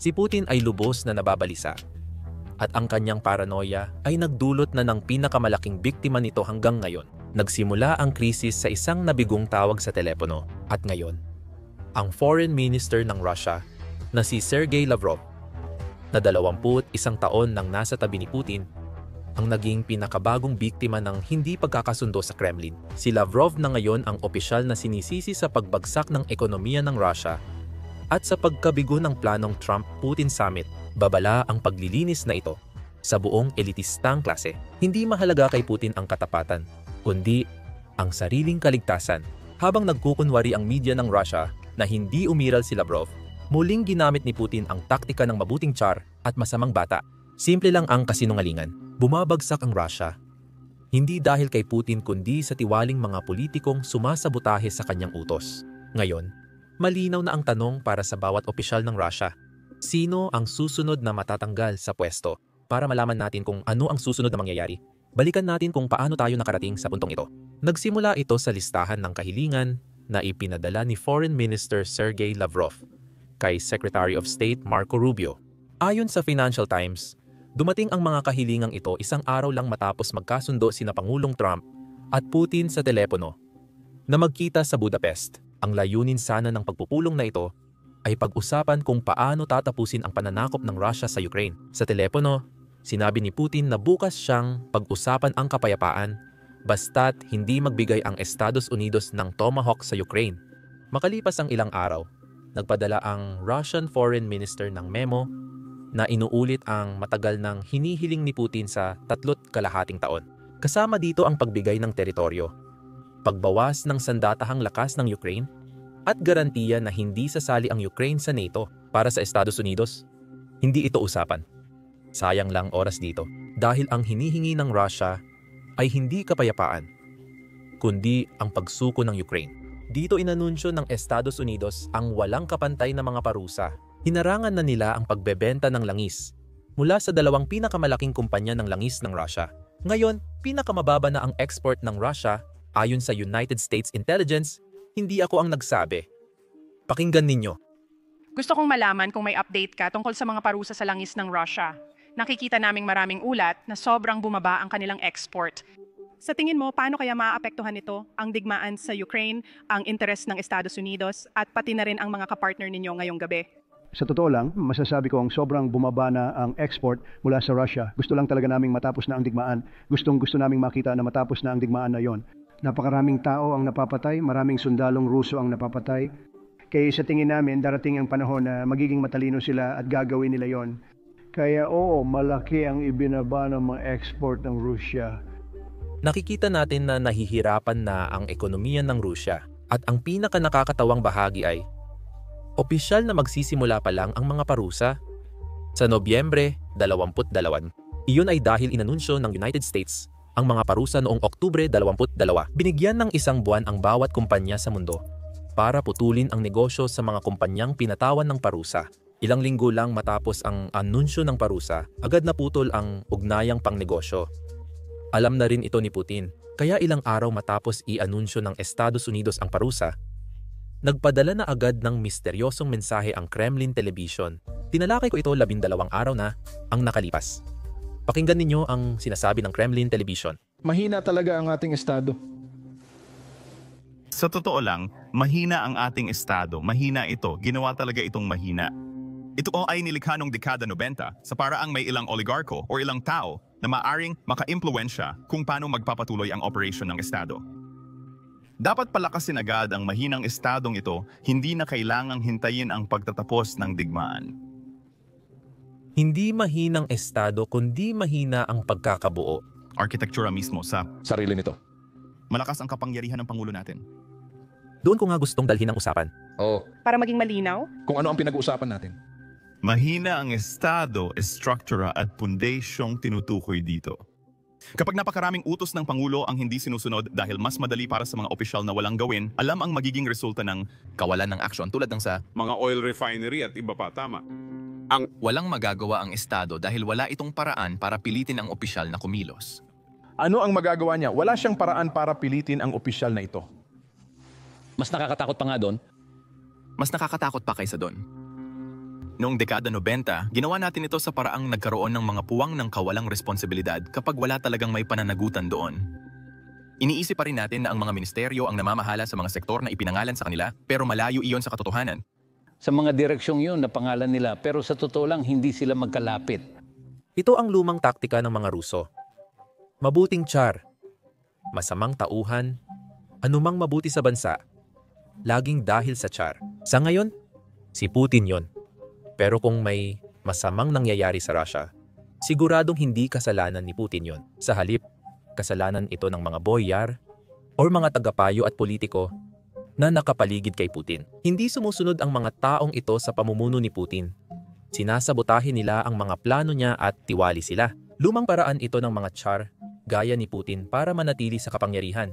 Si Putin ay lubos na nababalisa. At ang kanyang paranoia ay nagdulot na ng pinakamalaking biktima nito hanggang ngayon. Nagsimula ang krisis sa isang nabigong tawag sa telepono. At ngayon, ang Foreign Minister ng Russia na si Sergey Lavrov, na 21 taon nang nasa tabi ni Putin, ang naging pinakabagong biktima ng hindi pagkakasundo sa Kremlin. Si Lavrov na ngayon ang opisyal na sinisisi sa pagbagsak ng ekonomiya ng Russia at sa pagkabigo ng planong Trump-Putin Summit. Babala ang paglilinis na ito sa buong elitistang klase. Hindi mahalaga kay Putin ang katapatan, kundi ang sariling kaligtasan. Habang nagkukunwari ang media ng Russia na hindi umiral si Lavrov, muling ginamit ni Putin ang taktika ng mabuting tsar at masamang bata. Simple lang ang kasinungalingan. Bumabagsak ang Russia, hindi dahil kay Putin kundi sa tiwaling mga politikong sumasabotahe sa kanyang utos. Ngayon, malinaw na ang tanong para sa bawat opisyal ng Russia. Sino ang susunod na matatanggal sa pwesto? Para malaman natin kung ano ang susunod na mangyayari, balikan natin kung paano tayo nakarating sa puntong ito. Nagsimula ito sa listahan ng kahilingan na ipinadala ni Foreign Minister Sergey Lavrov kay Secretary of State Marco Rubio. Ayon sa Financial Times, dumating ang mga kahilingang ito isang araw lang matapos magkasundo sina Pangulong Trump at Putin sa telepono na magkita sa Budapest. Ang layunin sana ng pagpupulong na ito ay pag-usapan kung paano tatapusin ang pananakop ng Russia sa Ukraine. Sa telepono, sinabi ni Putin na bukas siyang pag-usapan ang kapayapaan basta't hindi magbigay ang Estados Unidos ng Tomahawk sa Ukraine. Makalipas ang ilang araw, nagpadala ang Russian Foreign Minister ng memo na inuulit ang matagal ng hinihiling ni Putin sa 3.5 taon. Kasama dito ang pagbigay ng teritoryo, pagbawas ng sandatahang lakas ng Ukraine, at garantiya na hindi sasali ang Ukraine sa NATO. Para sa Estados Unidos, hindi ito usapan. Sayang lang oras dito dahil ang hinihingi ng Russia ay hindi kapayapaan, kundi ang pagsuko ng Ukraine. Dito inanunsyo ng Estados Unidos ang walang kapantay na mga parusa. Hinarangan na nila ang pagbebenta ng langis mula sa dalawang pinakamalaking kumpanya ng langis ng Russia. Ngayon, pinakamababa na ang export ng Russia ayon sa United States Intelligence. Hindi ako ang nagsabi. Pakinggan ninyo. Gusto kong malaman kung may update ka tungkol sa mga parusa sa langis ng Russia. Nakikita naming maraming ulat na sobrang bumaba ang kanilang export. Sa tingin mo, paano kaya maaapektuhan nito ang digmaan sa Ukraine, ang interes ng Estados Unidos, at pati na rin ang mga kapartner ninyo ngayong gabi? Sa totoo lang, masasabi ko ang sobrang bumaba na ang export mula sa Russia. Gusto lang talaga naming matapos na ang digmaan. Gusto naming makita na matapos na ang digmaan na yon. Napakaraming tao ang napapatay, maraming sundalong Ruso ang napapatay. Kaya sa tingin namin, darating ang panahon na magiging matalino sila at gagawin nila yon. Kaya oo, malaki ang ibinaba ng mga export ng Russia. Nakikita natin na nahihirapan na ang ekonomiya ng Russia at ang pinaka-nakakatawang bahagi ay opisyal na magsisimula pa lang ang mga parusa. Sa Nobyembre 22, iyon ay dahil inanunsyo ng United States ang mga parusa noong Oktubre 22. Binigyan ng isang buwan ang bawat kumpanya sa mundo para putulin ang negosyo sa mga kumpanyang pinatawan ng parusa. Ilang linggo lang matapos ang anunsyo ng parusa, agad naputol ang ugnayang pangnegosyo. Alam na rin ito ni Putin, kaya ilang araw matapos i-anunsyo ng Estados Unidos ang parusa, nagpadala na agad ng misteryosong mensahe ang Kremlin Television. Tinalakay ko ito 12 araw na ang nakalipas. Pakinggan ninyo ang sinasabi ng Kremlin Television. Mahina talaga ang ating estado. Sa totoo lang, mahina ang ating estado. Mahina ito. Ginawa talaga itong mahina. Ito ay nilikha noong dekada 90 sa paraang may ilang oligarko o ilang tao na maaring maka-impluwensya kung paano magpapatuloy ang operasyon ng estado. Dapat palakasin agad ang mahinang estadong ito, hindi na kailangang hintayin ang pagtatapos ng digmaan. Hindi mahinang estado kundi mahina ang pagkakabuo. Arkitektura mismo sa Sarili nito. malakas ang kapangyarihan ng Pangulo natin. Doon ko nga gustong dalhin ang usapan. Oo. Para maging malinaw, Kung ano ang pinag-uusapan natin. Mahina ang estado, estruktura at pundasyong tinutukoy dito. Kapag napakaraming utos ng Pangulo ang hindi sinusunod dahil mas madali para sa mga opisyal na walang gawin, alam ang magiging resulta ng kawalan ng aksyon tulad ng sa mga oil refinery at iba pa, tama. Walang magagawa ang Estado dahil wala itong paraan para pilitin ang opisyal na kumilos. Ano ang magagawa niya? Wala siyang paraan para pilitin ang opisyal na ito. Mas nakakatakot pa nga doon. Mas nakakatakot pa kaysa doon. Noong dekada 90, ginawa natin ito sa paraang nagkaroon ng mga puwang ng kawalang responsibilidad kapag wala talagang may pananagutan doon. Iniisip pa rin natin na ang mga ministeryo ang namamahala sa mga sektor na ipinangalan sa kanila, pero malayo iyon sa katotohanan. Sa mga direksyong yun na pangalan nila, pero sa totoo lang hindi sila magkalapit. Ito ang lumang taktika ng mga Ruso. Mabuting tsar, masamang tauhan, anumang mabuti sa bansa, laging dahil sa tsar. Sa ngayon, si Putin yon. Pero kung may masamang nangyayari sa Russia, siguradong hindi kasalanan ni Putin yon. Sa halip, kasalanan ito ng mga boyar o mga tagapayo at politiko na nakapaligid kay Putin. Hindi sumusunod ang mga taong ito sa pamumuno ni Putin. Sinasabotahin nila ang mga plano niya at tiwali sila. Lumang paraan ito ng mga tsar gaya ni Putin para manatili sa kapangyarihan,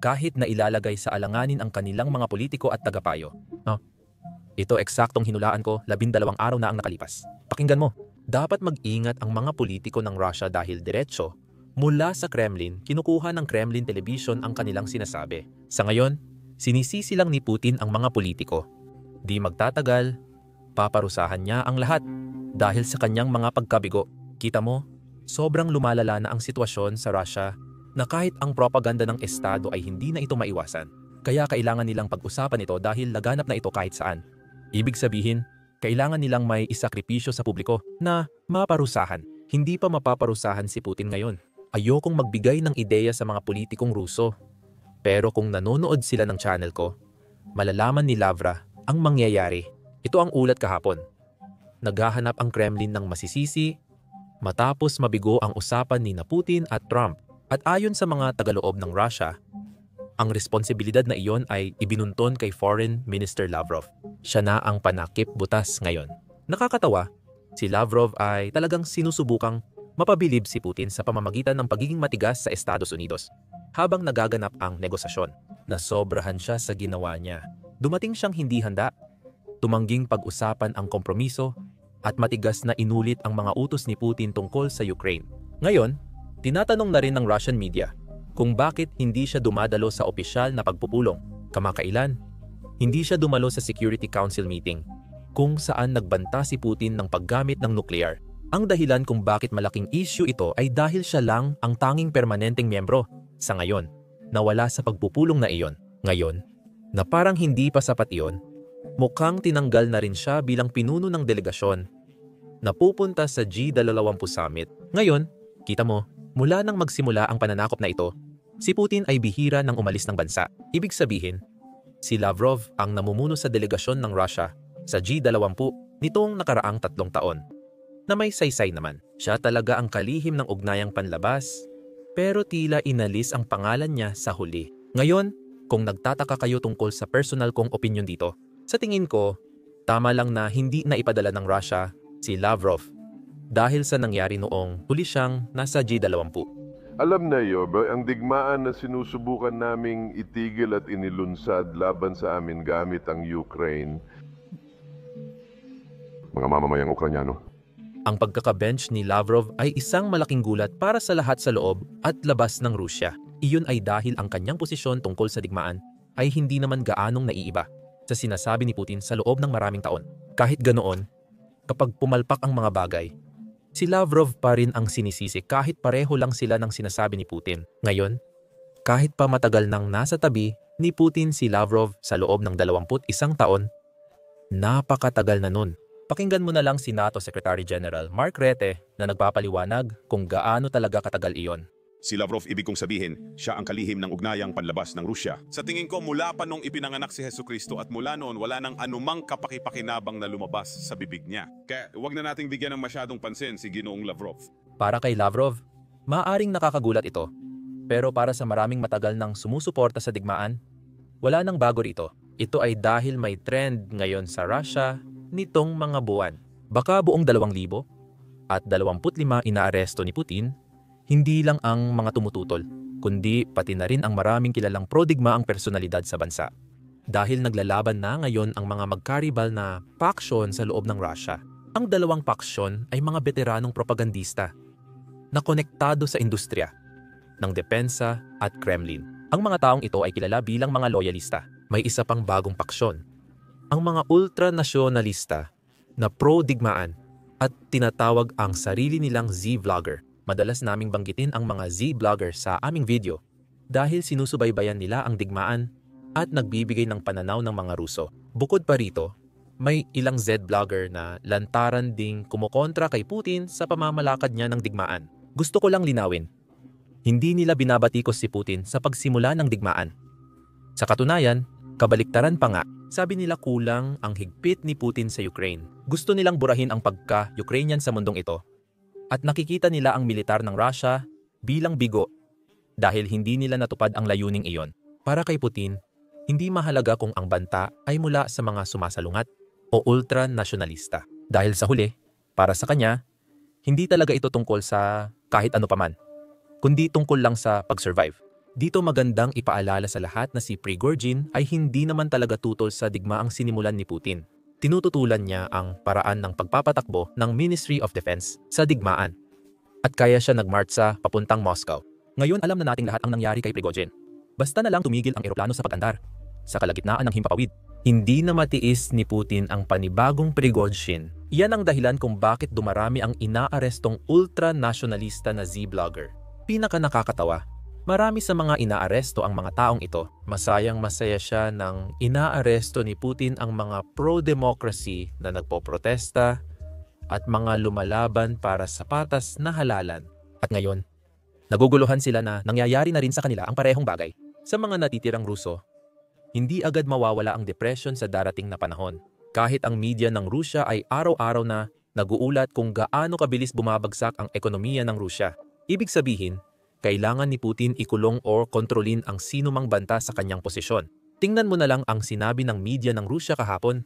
kahit na ilalagay sa alanganin ang kanilang mga politiko at tagapayo. Ito eksaktong hinulaan ko 12 araw na ang nakalipas. Pakinggan mo, dapat mag-ingat ang mga politiko ng Russia dahil diretso mula sa Kremlin, kinukuha ng Kremlin Television ang kanilang sinasabi. Sa ngayon, sinisisi lang ni Putin ang mga politiko. Di magtatagal, paparusahan niya ang lahat dahil sa kanyang mga pagkabigo. Kita mo, sobrang lumalala na ang sitwasyon sa Russia na kahit ang propaganda ng Estado ay hindi na ito maiwasan. Kaya kailangan nilang pag-usapan ito dahil laganap na ito kahit saan. Ibig sabihin, kailangan nilang may isakripisyo sa publiko na maparusahan. Hindi pa mapaparusahan si Putin ngayon. Ayokong magbigay ng ideya sa mga politikong Ruso. Pero kung nanonood sila ng channel ko, malalaman ni Lavra ang mangyayari. Ito ang ulat kahapon. Naghahanap ang Kremlin ng masisisi matapos mabigo ang usapan ni Putin at Trump. At ayon sa mga tagaloob ng Russia, ang responsibilidad na iyon ay ibinunton kay Foreign Minister Lavrov. Siya na ang panakip butas ngayon. Nakakatawa, si Lavrov ay talagang sinusubukang mapabilib si Putin sa pamamagitan ng pagiging matigas sa Estados Unidos habang nagaganap ang negosasyon. Nasobrahan siya sa ginawa niya. Dumating siyang hindi handa, tumangging pag-usapan ang kompromiso at matigas na inulit ang mga utos ni Putin tungkol sa Ukraine. Ngayon, tinatanong na rin ng Russian media kung bakit hindi siya dumadalo sa opisyal na pagpupulong. Kamakailan, hindi siya dumalo sa Security Council meeting kung saan nagbanta si Putin ng paggamit ng nuclear. Ang dahilan kung bakit malaking issue ito ay dahil siya lang ang tanging permanenteng miyembro sa ngayon na wala sa pagpupulong na iyon. Ngayon, na parang hindi pa sapat iyon, mukhang tinanggal na rin siya bilang pinuno ng delegasyon na pupunta sa G20 Summit. Ngayon, kita mo, mula nang magsimula ang pananakop na ito, si Putin ay bihira nang umalis ng bansa. Ibig sabihin, si Lavrov ang namumuno sa delegasyon ng Russia sa G20 nitong nakaraang 3 taon. Na may saysay naman. Siya talaga ang kalihim ng ugnayang panlabas, pero tila inalis ang pangalan niya sa huli. Ngayon, kung nagtataka kayo tungkol sa personal kong opinyon dito, sa tingin ko, tama lang na hindi na ipadala ng Russia si Lavrov dahil sa nangyari noong huli siyang nasa G20. Alam na iyo ba ang digmaan na sinusubukan naming itigil at inilunsad laban sa amin gamit ang Ukraine? Mga mamamayang Ukranyano. Ang pagkakabench ni Lavrov ay isang malaking gulat para sa lahat sa loob at labas ng Rusya. Iyon ay dahil ang kanyang posisyon tungkol sa digmaan ay hindi naman gaanong naiiba sa sinasabi ni Putin sa loob ng maraming taon. Kahit ganoon, kapag pumalpak ang mga bagay, si Lavrov pa rin ang sinisisi kahit pareho lang sila ng sinasabi ni Putin. Ngayon, kahit pa matagal nang nasa tabi ni Putin si Lavrov sa loob ng 21 taon, napakatagal na nun. Pakinggan mo na lang si NATO Secretary General Mark Rutte na nagpapaliwanag kung gaano talaga katagal iyon. Si Lavrov, ibig kong sabihin, siya ang kalihim ng ugnayang panlabas ng Rusya. Sa tingin ko, mula pa nung ipinanganak si Jesucristo at mula noon, wala nang anumang kapakipakinabang na lumabas sa bibig niya. Kaya huwag na nating bigyan ng masyadong pansin si Ginoong Lavrov. Para kay Lavrov, maaaring nakakagulat ito. Pero para sa maraming matagal nang sumusuporta sa digmaan, wala nang bago rito. Ito ay dahil may trend ngayon sa Russia nitong mga buwan. Baka buong 2,000 at 25 inaaresto ni Putin, hindi lang ang mga tumututol, kundi pati na rin ang maraming kilalang pro-digmaang personalidad sa bansa. Dahil naglalaban na ngayon ang mga magkaribal na paksyon sa loob ng Russia. Ang dalawang paksyon ay mga veteranong propagandista na konektado sa industriya ng depensa at Kremlin. Ang mga taong ito ay kilala bilang mga loyalista. May isa pang bagong paksyon, ang mga ultranasyonalista na pro-digmaan at tinatawag ang sarili nilang Z-vlogger. Madalas naming banggitin ang mga Z-vlogger sa aming video dahil sinusubaybayan nila ang digmaan at nagbibigay ng pananaw ng mga Ruso. Bukod pa rito, may ilang Z-vlogger na lantaran ding kumukontra kay Putin sa pamamalakad niya ng digmaan. Gusto ko lang linawin, hindi nila binabatikos si Putin sa pagsimula ng digmaan. Sa katunayan, kabaliktaran pa nga, sabi nila kulang ang higpit ni Putin sa Ukraine. Gusto nilang burahin ang pagka-Ukrainian sa mundong ito. At nakikita nila ang militar ng Russia bilang bigo dahil hindi nila natupad ang layuning iyon. Para kay Putin, hindi mahalaga kung ang banta ay mula sa mga sumasalungat o ultra-nasyonalista. Dahil sa huli, para sa kanya, hindi talaga ito tungkol sa kahit ano paman, kundi tungkol lang sa pag-survive. Dito magandang ipaalala sa lahat na si Prigozhin ay hindi naman talaga tutol sa digmaang sinimulan ni Putin. Tinututulan niya ang paraan ng pagpapatakbo ng Ministry of Defense sa digmaan. At kaya siya nagmartsa papuntang Moscow. Ngayon alam na nating lahat ang nangyari kay Prigozhin. Basta na lang tumigil ang eroplano sa pag-andar. Sa kalagitnaan ng himpapawid. Hindi na matiis ni Putin ang panibagong Prigozhin. Iyan ang dahilan kung bakit dumarami ang inaarestong ultra-nationalista na Z-vlogger. Pinaka nakakatawa, marami sa mga inaaresto ang mga taong ito. Masayang-masaya siya nang inaaresto ni Putin ang mga pro-democracy na nagpoprotesta at mga lumalaban para sa patas na halalan. At ngayon, naguguluhan sila na nangyayari na rin sa kanila ang parehong bagay. Sa mga natitirang Ruso, hindi agad mawawala ang depression sa darating na panahon. Kahit ang media ng Rusya ay araw-araw na naguulat kung gaano kabilis bumabagsak ang ekonomiya ng Rusya. Ibig sabihin, kailangan ni Putin ikulong o kontrolin ang sinumang banta sa kanyang posisyon. Tingnan mo na lang ang sinabi ng media ng Rusya kahapon.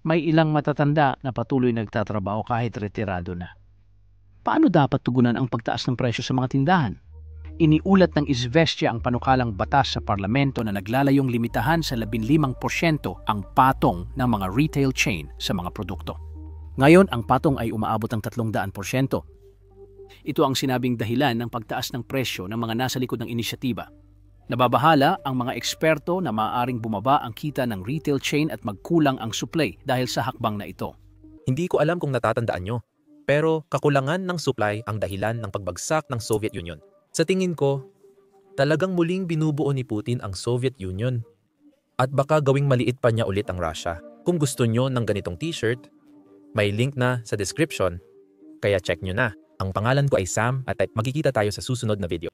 May ilang matatanda na patuloy nagtatrabaho kahit retirado na. Paano dapat tugunan ang pagtaas ng presyo sa mga tindahan? Iniulat ng Izvestia ang panukalang batas sa parlamento na naglalayong limitahan sa 15% ang patong ng mga retail chain sa mga produkto. Ngayon, ang patong ay umaabot ng 300%. Ito ang sinabing dahilan ng pagtaas ng presyo ng mga nasa likod ng inisyatiba. Nababahala ang mga eksperto na maaaring bumaba ang kita ng retail chain at magkulang ang supply dahil sa hakbang na ito. Hindi ko alam kung natatandaan nyo, pero kakulangan ng supply ang dahilan ng pagbagsak ng Soviet Union. Sa tingin ko, talagang muling binubuo ni Putin ang Soviet Union. At baka gawing maliit pa niya ulit ang Russia. Kung gusto nyo ng ganitong t-shirt, may link na sa description, kaya check nyo na. Ang pangalan ko ay Sam at makikita tayo sa susunod na video.